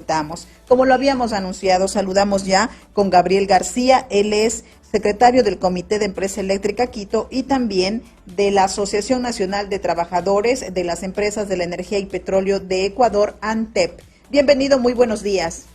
comentamos. Como lo habíamos anunciado, saludamos ya con Gabriel García, él es secretario del Comité de Empresa Eléctrica Quito y también de la Asociación Nacional de Trabajadores de las Empresas de la Energía y Petróleo de Ecuador, ANTEP. Bienvenido, muy buenos días.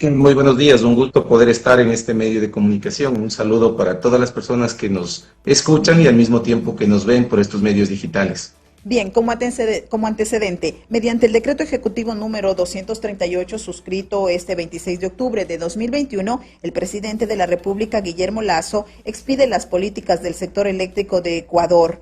Muy buenos días, un gusto poder estar en este medio de comunicación. Un saludo para todas las personas que nos escuchan y al mismo tiempo que nos ven por estos medios digitales. Bien, como antecedente, mediante el decreto ejecutivo número 238 suscrito este 26 de octubre de 2021, el presidente de la República, Guillermo Lasso, expide las políticas del sector eléctrico de Ecuador.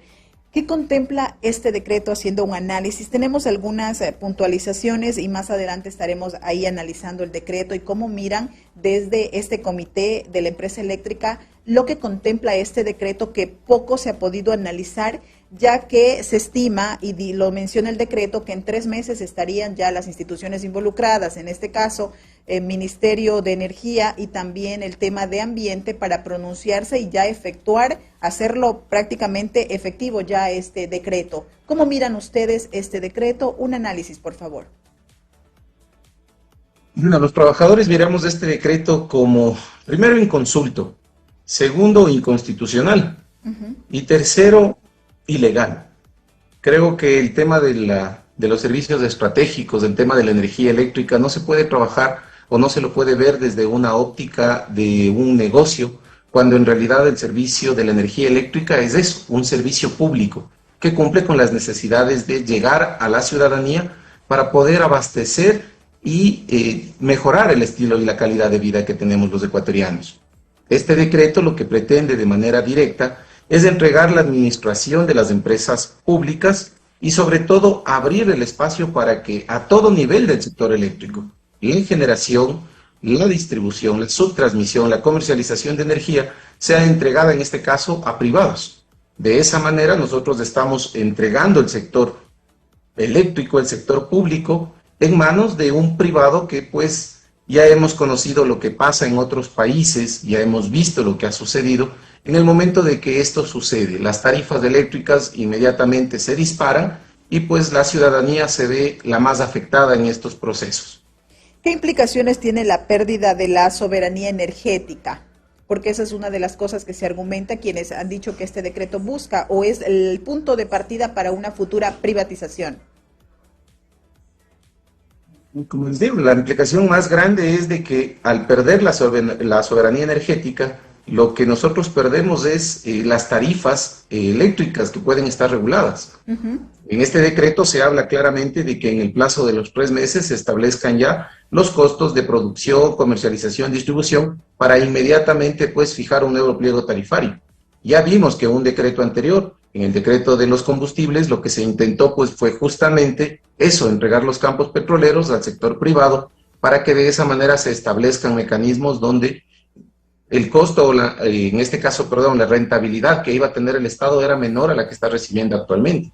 ¿Qué contempla este decreto? Haciendo un análisis, tenemos algunas puntualizaciones y más adelante estaremos ahí analizando el decreto y cómo miran desde este comité de la empresa eléctrica lo que contempla este decreto, que poco se ha podido analizar, ya que se estima, y lo menciona el decreto, que en 3 meses estarían ya las instituciones involucradas, en este caso el Ministerio de Energía y también el tema de Ambiente, para pronunciarse y ya hacerlo prácticamente efectivo ya este decreto. ¿Cómo miran ustedes este decreto? Un análisis, por favor. Bueno, los trabajadores miramos este decreto como, primero, inconsulto, segundo, inconstitucional, y tercero, ilegal. Creo que el tema de los servicios estratégicos, el tema de la energía eléctrica, no se puede trabajar o no se lo puede ver desde una óptica de un negocio, cuando en realidad el servicio de la energía eléctrica es eso, un servicio público que cumple con las necesidades de llegar a la ciudadanía para poder abastecer y mejorar el estilo y la calidad de vida que tenemos los ecuatorianos. Este decreto lo que pretende de manera directa es entregar la administración de las empresas públicas y sobre todo abrir el espacio para que a todo nivel del sector eléctrico, la generación, la distribución, la subtransmisión, la comercialización de energía, sea entregada en este caso a privados. De esa manera nosotros estamos entregando el sector eléctrico, el sector público, en manos de un privado que pues ya hemos conocido lo que pasa en otros países, ya hemos visto lo que ha sucedido. En el momento de que esto sucede, las tarifas eléctricas inmediatamente se disparan y pues la ciudadanía se ve la más afectada en estos procesos. ¿Qué implicaciones tiene la pérdida de la soberanía energética? Porque esa es una de las cosas que se argumenta, quienes han dicho que este decreto busca o es el punto de partida para una futura privatización. Como les digo, la implicación más grande es de que al perder la soberanía energética, lo que nosotros perdemos es las tarifas eléctricas que pueden estar reguladas. En este decreto se habla claramente de que en el plazo de los 3 meses se establezcan ya los costos de producción, comercialización, distribución, para inmediatamente pues fijar un nuevo pliego tarifario. Ya vimos que un decreto anterior, en el decreto de los combustibles, lo que se intentó pues fue justamente eso, entregar los campos petroleros al sector privado para que de esa manera se establezcan mecanismos donde el costo, en este caso, la rentabilidad que iba a tener el Estado era menor a la que está recibiendo actualmente.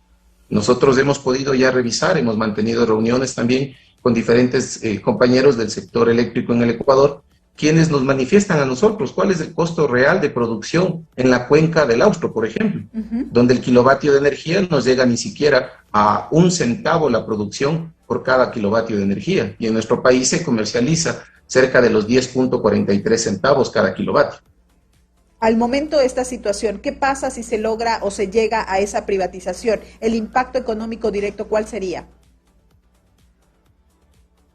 Nosotros hemos podido ya revisar, hemos mantenido reuniones también con diferentes compañeros del sector eléctrico en el Ecuador, quienes nos manifiestan a nosotros cuál es el costo real de producción en la cuenca del Austro, por ejemplo, donde el kilovatio de energía no llega ni siquiera a 1 centavo la producción por cada kilovatio de energía, y en nuestro país se comercializa cerca de los 10.43 centavos cada kilovatio. Al momento de esta situación, ¿qué pasa si se logra o se llega a esa privatización? ¿El impacto económico directo cuál sería?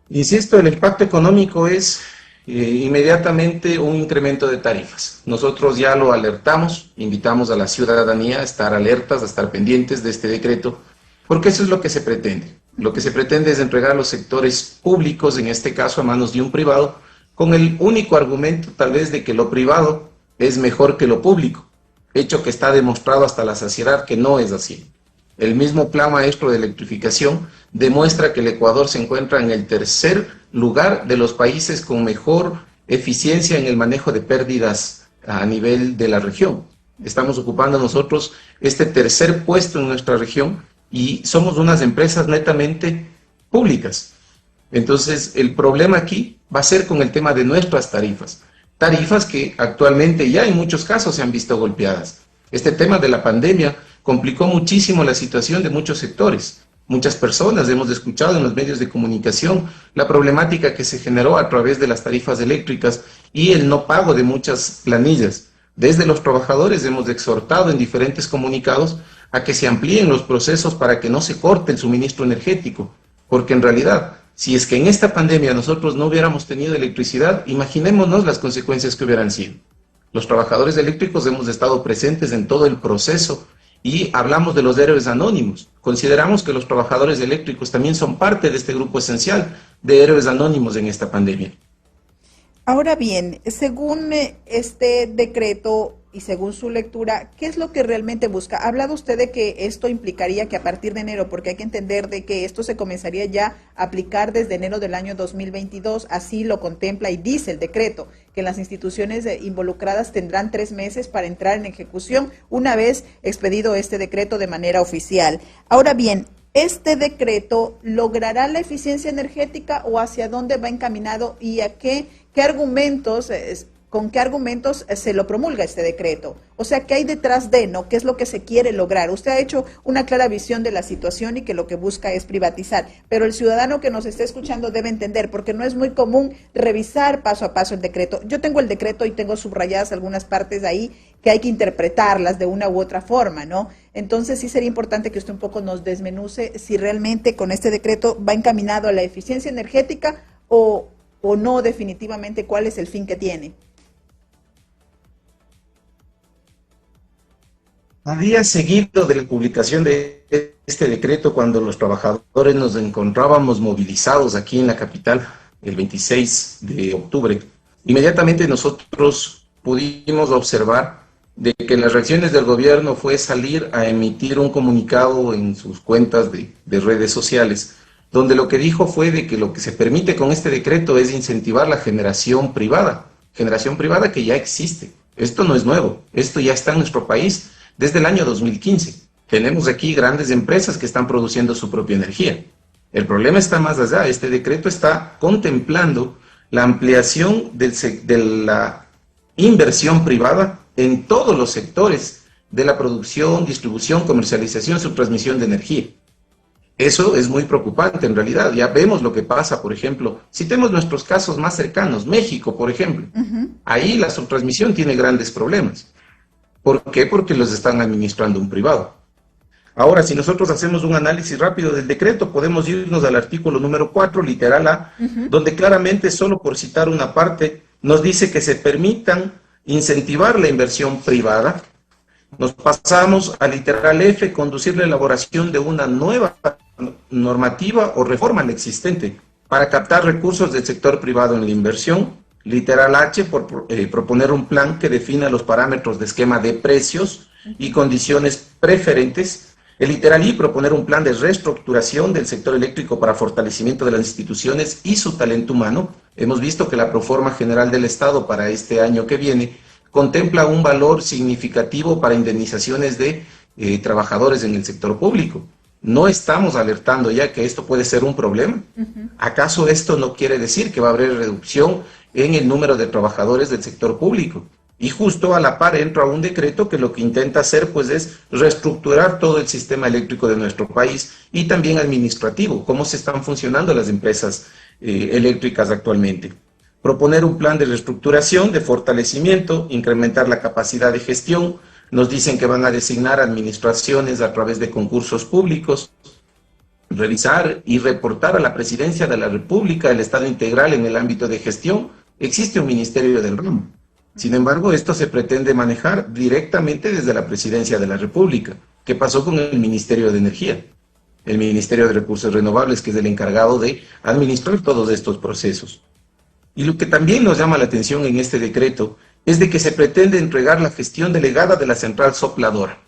Insisto, el impacto económico es inmediatamente un incremento de tarifas. Nosotros ya lo alertamos, invitamos a la ciudadanía a estar alertas, a estar pendientes de este decreto, porque eso es lo que se pretende. Lo que se pretende es entregar los sectores públicos, en este caso a manos de un privado, con el único argumento tal vez de que lo privado es mejor que lo público, hecho que está demostrado hasta la saciedad que no es así. El mismo Plan Maestro de Electrificación demuestra que el Ecuador se encuentra en el 3er lugar de los países con mejor eficiencia en el manejo de pérdidas a nivel de la región. Estamos ocupando nosotros este 3er puesto en nuestra región y somos unas empresas netamente públicas. Entonces, el problema aquí va a ser con el tema de nuestras tarifas. Tarifas que actualmente ya en muchos casos se han visto golpeadas. Este tema de la pandemia complicó muchísimo la situación de muchos sectores. Muchas personas hemos escuchado en los medios de comunicación la problemática que se generó a través de las tarifas eléctricas y el no pago de muchas planillas. Desde los trabajadores hemos exhortado en diferentes comunicados a que se amplíen los procesos para que no se corte el suministro energético, porque en realidad, si es que en esta pandemia nosotros no hubiéramos tenido electricidad, imaginémonos las consecuencias que hubieran sido. Los trabajadores eléctricos hemos estado presentes en todo el proceso y hablamos de los héroes anónimos. Consideramos que los trabajadores eléctricos también son parte de este grupo esencial de héroes anónimos en esta pandemia. Ahora bien, según este decreto y según su lectura, ¿qué es lo que realmente busca? Ha hablado usted de que esto implicaría que a partir de enero, porque hay que entender de que esto se comenzaría ya a aplicar desde enero del año 2022, así lo contempla y dice el decreto, que las instituciones involucradas tendrán 3 meses para entrar en ejecución una vez expedido este decreto de manera oficial. Ahora bien, ¿este decreto logrará la eficiencia energética o hacia dónde va encaminado y a qué argumentos, con qué argumentos se lo promulga este decreto? O sea, ¿qué hay detrás de, no? ¿Qué es lo que se quiere lograr? Usted ha hecho una clara visión de la situación y que lo que busca es privatizar, pero el ciudadano que nos está escuchando debe entender, porque no es muy común revisar paso a paso el decreto. Yo tengo el decreto y tengo subrayadas algunas partes ahí que hay que interpretarlas de una u otra forma, ¿no? Entonces sí sería importante que usted un poco nos desmenuce si realmente con este decreto va encaminado a la eficiencia energética o no, definitivamente, cuál es el fin que tiene. A día seguido de la publicación de este decreto, cuando los trabajadores nos encontrábamos movilizados aquí en la capital, el 26 de octubre, inmediatamente nosotros pudimos observar de que las reacciones del gobierno fue salir a emitir un comunicado en sus cuentas de redes sociales, donde lo que dijo fue de que lo que se permite con este decreto es incentivar la generación privada que ya existe. Esto no es nuevo, esto ya está en nuestro país desde el año 2015. Tenemos aquí grandes empresas que están produciendo su propia energía. El problema está más allá. Este decreto está contemplando la ampliación de la inversión privada en todos los sectores de la producción, distribución, comercialización, subtransmisión de energía. Eso es muy preocupante en realidad. Ya vemos lo que pasa, por ejemplo, citemos nuestros casos más cercanos, México, por ejemplo. Ahí la subtransmisión tiene grandes problemas. ¿Por qué? Porque los están administrando un privado. Ahora, si nosotros hacemos un análisis rápido del decreto, podemos irnos al artículo número 4, literal A, donde claramente, solo por citar una parte, nos dice que se permitan incentivar la inversión privada. Nos pasamos al literal F, conducir la elaboración de una nueva normativa o reforma a la existente para captar recursos del sector privado en la inversión. Literal H, por proponer un plan que defina los parámetros de esquema de precios y condiciones preferentes. El literal I, proponer un plan de reestructuración del sector eléctrico para fortalecimiento de las instituciones y su talento humano. Hemos visto que la Proforma General del Estado para este año que viene contempla un valor significativo para indemnizaciones de trabajadores en el sector público. ¿No estamos alertando ya que esto puede ser un problema? ¿Acaso esto no quiere decir que va a haber reducción en el número de trabajadores del sector público? Y justo a la par entra un decreto que lo que intenta hacer pues es reestructurar todo el sistema eléctrico de nuestro país y también administrativo, cómo se están funcionando las empresas eléctricas actualmente. Proponer un plan de reestructuración, de fortalecimiento, incrementar la capacidad de gestión. Nos dicen que van a designar administraciones a través de concursos públicos, revisar y reportar a la Presidencia de la República el estado integral en el ámbito de gestión. Existe un ministerio del ramo. Sin embargo, esto se pretende manejar directamente desde la Presidencia de la República. ¿Qué pasó con el Ministerio de Energía? El Ministerio de Recursos Renovables, que es el encargado de administrar todos estos procesos. Y lo que también nos llama la atención en este decreto es de que se pretende entregar la gestión delegada de la central sopladora.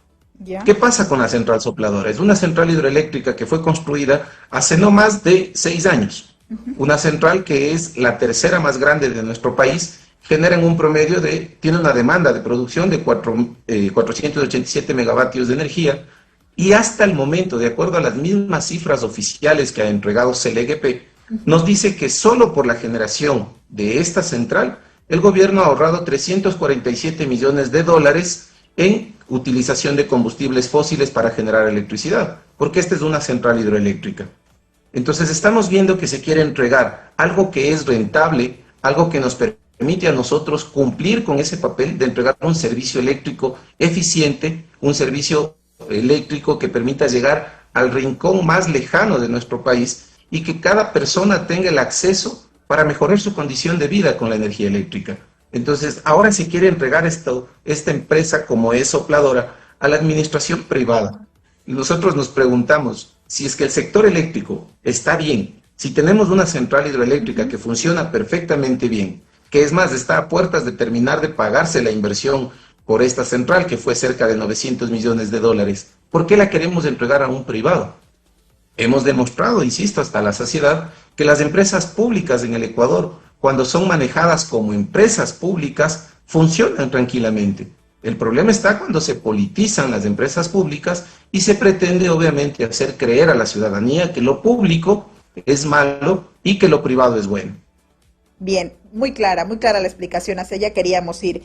¿Qué pasa con la central sopladora? Es una central hidroeléctrica que fue construida hace no más de 6 años. Una central que es la tercera más grande de nuestro país, genera en un promedio tiene una demanda de producción de 487 megavatios de energía, y hasta el momento, de acuerdo a las mismas cifras oficiales que ha entregado CLGP, nos dice que solo por la generación de esta central, el gobierno ha ahorrado 347 millones de dólares en utilización de combustibles fósiles para generar electricidad. porque esta es una central hidroeléctrica. Entonces estamos viendo que se quiere entregar algo que es rentable, algo que nos permite a nosotros cumplir con ese papel de entregar un servicio eléctrico eficiente, un servicio eléctrico que permita llegar al rincón más lejano de nuestro país y que cada persona tenga el acceso para mejorar su condición de vida con la energía eléctrica. Entonces, ahora se quiere entregar esta empresa como es sopladora a la administración privada. Y nosotros nos preguntamos, si es que el sector eléctrico está bien, si tenemos una central hidroeléctrica que funciona perfectamente bien, que es más, está a puertas de terminar de pagarse la inversión por esta central, que fue cerca de 900 millones de dólares, ¿por qué la queremos entregar a un privado? Hemos demostrado, insisto, hasta la saciedad, que las empresas públicas en el Ecuador, cuando son manejadas como empresas públicas, funcionan tranquilamente. El problema está cuando se politizan las empresas públicas y se pretende, obviamente, hacer creer a la ciudadanía que lo público es malo y que lo privado es bueno. Bien, muy clara la explicación, hacia allá queríamos ir.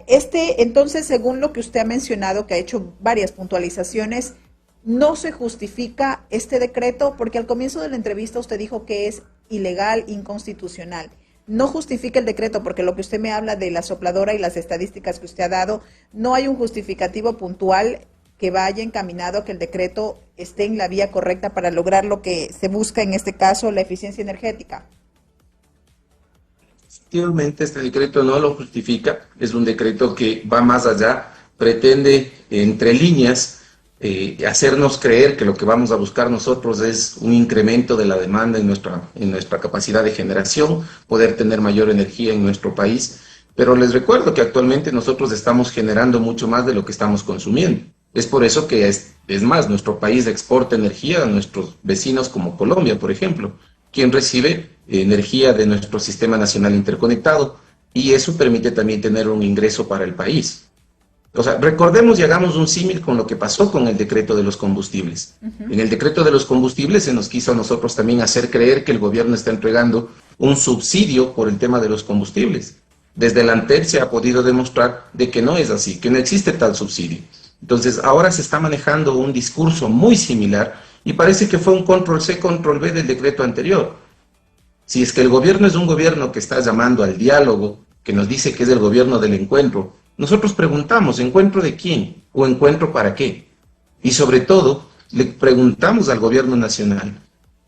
Entonces, según lo que usted ha mencionado, que ha hecho varias puntualizaciones, no se justifica este decreto, porque al comienzo de la entrevista usted dijo que es ilegal, inconstitucional. No justifica el decreto, porque lo que usted me habla de la sopladora y las estadísticas que usted ha dado, no hay un justificativo puntual que vaya encaminado a que el decreto esté en la vía correcta para lograr lo que se busca, en este caso, la eficiencia energética. Efectivamente, este decreto no lo justifica, es un decreto que va más allá, pretende, entre líneas, hacernos creer que lo que vamos a buscar nosotros es un incremento de la demanda en nuestra capacidad de generación, poder tener mayor energía en nuestro país, pero les recuerdo que actualmente nosotros estamos generando mucho más de lo que estamos consumiendo. Es por eso que es más, nuestro país exporta energía a nuestros vecinos como Colombia, por ejemplo, quien recibe energía de nuestro Sistema Nacional Interconectado, y eso permite también tener un ingreso para el país. O sea, recordemos y hagamos un símil con lo que pasó con el decreto de los combustibles. En el decreto de los combustibles se nos quiso a nosotros también hacer creer que el gobierno está entregando un subsidio por el tema de los combustibles. Desde la ANTER se ha podido demostrar de que no es así, que no existe tal subsidio. Entonces, ahora se está manejando un discurso muy similar y parece que fue un control C, control V del decreto anterior. Si es que el gobierno es un gobierno que está llamando al diálogo, que nos dice que es el gobierno del encuentro, nosotros preguntamos, ¿encuentro de quién? ¿O encuentro para qué? Y sobre todo, le preguntamos al gobierno nacional,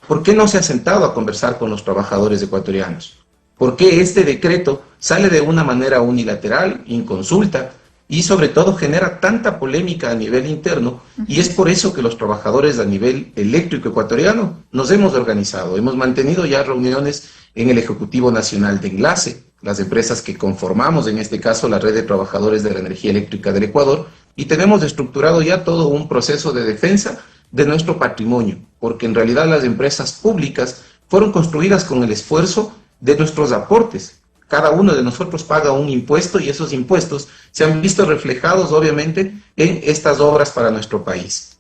¿por qué no se ha sentado a conversar con los trabajadores ecuatorianos? ¿Por qué este decreto sale de una manera unilateral, inconsulta, y sobre todo genera tanta polémica a nivel interno? Y es por eso que los trabajadores a nivel eléctrico ecuatoriano nos hemos organizado. Hemos mantenido ya reuniones en el Ejecutivo Nacional de Enlace, las empresas que conformamos, en este caso, la Red de Trabajadores de la Energía Eléctrica del Ecuador, y tenemos estructurado ya todo un proceso de defensa de nuestro patrimonio, porque en realidad las empresas públicas fueron construidas con el esfuerzo de nuestros aportes. Cada uno de nosotros paga un impuesto y esos impuestos se han visto reflejados, obviamente, en estas obras para nuestro país.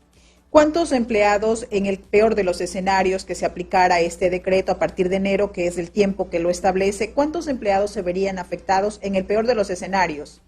¿Cuántos empleados, en el peor de los escenarios que se aplicara este decreto a partir de enero, que es el tiempo que lo establece, cuántos empleados se verían afectados en el peor de los escenarios?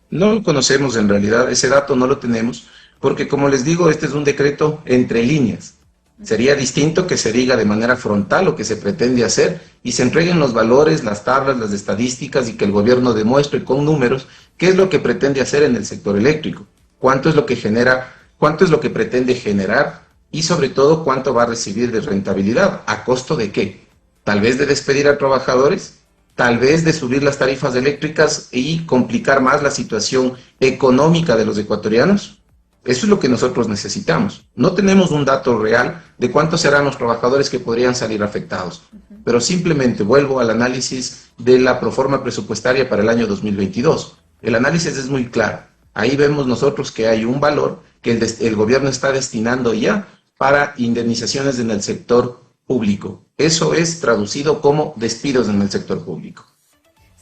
No lo conocemos en realidad, ese dato no lo tenemos, porque como les digo, este es un decreto entre líneas. Sería distinto que se diga de manera frontal lo que se pretende hacer y se entreguen los valores, las tablas, las estadísticas y que el gobierno demuestre con números qué es lo que pretende hacer en el sector eléctrico, cuánto es lo que genera, cuánto es lo que pretende generar y sobre todo cuánto va a recibir de rentabilidad, ¿a costo de qué? Tal vez de despedir a trabajadores, tal vez de subir las tarifas eléctricas y complicar más la situación económica de los ecuatorianos. Eso es lo que nosotros necesitamos. No tenemos un dato real de cuántos serán los trabajadores que podrían salir afectados, pero simplemente vuelvo al análisis de la proforma presupuestaria para el año 2022. El análisis es muy claro. Ahí vemos nosotros que hay un valor que el gobierno está destinando ya para indemnizaciones en el sector público. Eso es traducido como despidos en el sector público.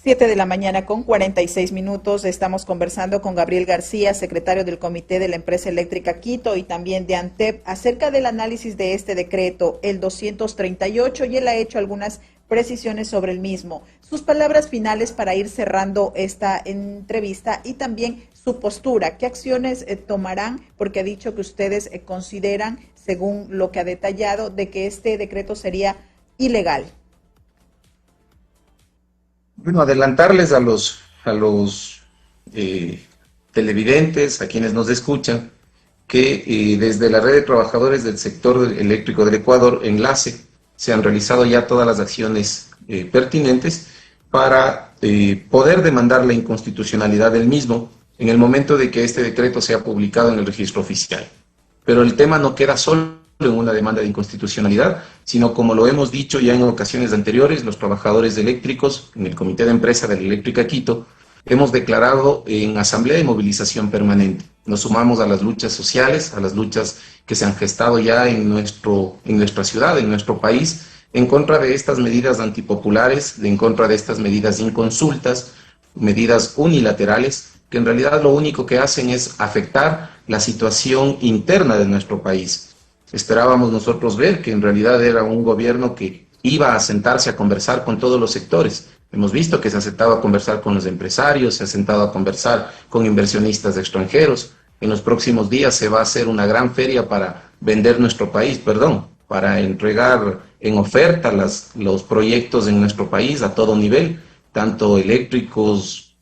7:46 a.m. Estamos conversando con Gabriel García, secretario del Comité de la Empresa Eléctrica Quito y también de ANTEP, acerca del análisis de este decreto, el 238, y él ha hecho algunas precisiones sobre el mismo. Sus palabras finales para ir cerrando esta entrevista y también su postura. ¿Qué acciones tomarán? Porque ha dicho que ustedes consideran, según lo que ha detallado, de que este decreto sería ilegal. Bueno, adelantarles a los televidentes, a quienes nos escuchan, que desde la Red de Trabajadores del Sector Eléctrico del Ecuador, Enlace, se han realizado ya todas las acciones pertinentes para poder demandar la inconstitucionalidad del mismo en el momento de que este decreto sea publicado en el registro oficial. Pero el tema no queda solo en una demanda de inconstitucionalidad, sino, como lo hemos dicho ya en ocasiones anteriores, los trabajadores eléctricos en el Comité de Empresa de la Eléctrica Quito hemos declarado en asamblea de movilización permanente. Nos sumamos a las luchas sociales, a las luchas que se han gestado ya en nuestra ciudad, en nuestro país, en contra de estas medidas antipopulares, en contra de estas medidas inconsultas, medidas unilaterales, que en realidad lo único que hacen es afectar la situación interna de nuestro país. Esperábamos nosotros ver que en realidad era un gobierno que iba a sentarse a conversar con todos los sectores. Hemos visto que se ha sentado a conversar con los empresarios, se ha sentado a conversar con inversionistas extranjeros. En los próximos días se va a hacer una gran feria para vender nuestro país, para entregar en oferta los proyectos en nuestro país a todo nivel, tanto eléctricos,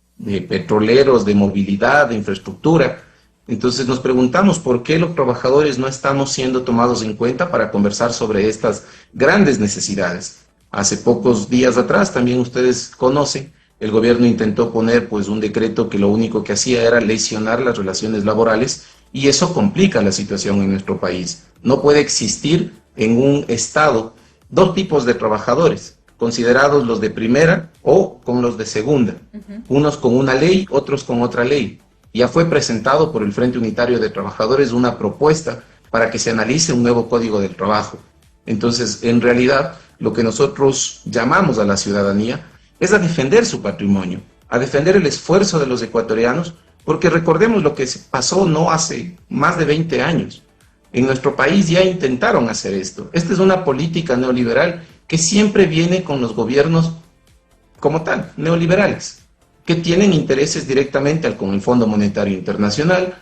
petroleros, de movilidad, de infraestructura. Entonces nos preguntamos por qué los trabajadores no estamos siendo tomados en cuenta para conversar sobre estas grandes necesidades. Hace pocos días atrás, también ustedes conocen, el gobierno intentó poner un decreto que lo único que hacía era lesionar las relaciones laborales, y eso complica la situación en nuestro país. No puede existir en un Estado dos tipos de trabajadores, considerados los de primera o con los de segunda, unos con una ley, otros con otra ley. Ya fue presentado por el Frente Unitario de Trabajadores una propuesta para que se analice un nuevo Código del Trabajo. Entonces, en realidad, lo que nosotros llamamos a la ciudadanía es a defender su patrimonio, a defender el esfuerzo de los ecuatorianos, porque recordemos lo que pasó no hace más de 20 años. En nuestro país ya intentaron hacer esto. Esta es una política neoliberal que siempre viene con los gobiernos como tal, neoliberales, que tienen intereses directamente con el Fondo Monetario Internacional,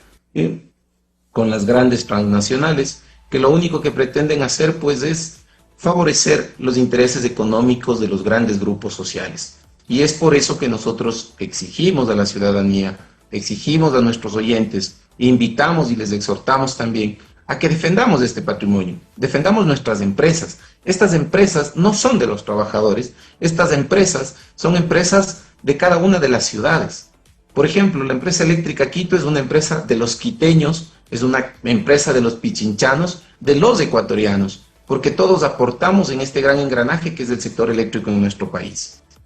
con las grandes transnacionales, que lo único que pretenden hacer es favorecer los intereses económicos de los grandes grupos sociales. Y es por eso que nosotros exigimos a la ciudadanía, exigimos a nuestros oyentes, invitamos y les exhortamos también a que defendamos este patrimonio, defendamos nuestras empresas. Estas empresas no son de los trabajadores, estas empresas son empresas de cada una de las ciudades. Por ejemplo, la empresa eléctrica Quito es una empresa de los quiteños, es una empresa de los pichinchanos, de los ecuatorianos, porque todos aportamos en este gran engranaje que es el sector eléctrico en nuestro país.